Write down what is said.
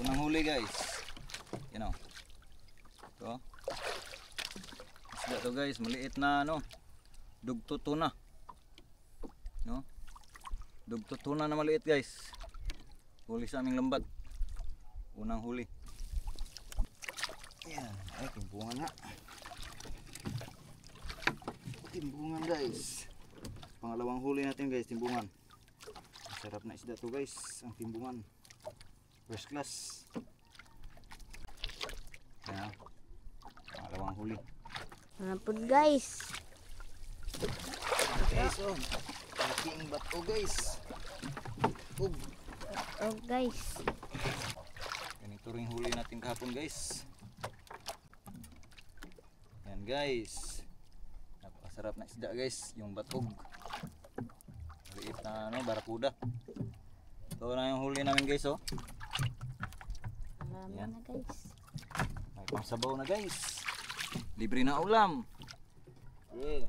Unang huli guys. Yan o. Ito. Isda to guys. Maliit na ano. Dugto tuna. No? Dugto tuna na maliit guys. Huli sa aming lambat. Unang huli. Yan. Ay, timbungan nga. Timbungan guys. Pangalawang huli natin guys, timbungan. Sarap na isda to guys, ang timbungan. First class. Yan. Pangalawang huli. Napod guys. Guys, oh. Malaking bato guys. Oh. Oh guys. Ganito rin huli natin kahapon guys. Yan guys. Napakasarap na isda guys, yung batog. Maliit na ano, barakuda. Ito na yung huli namin guys, oh. Alam Yan. na guys. May pangsabaw na guys. Libre na ulam. Yeah.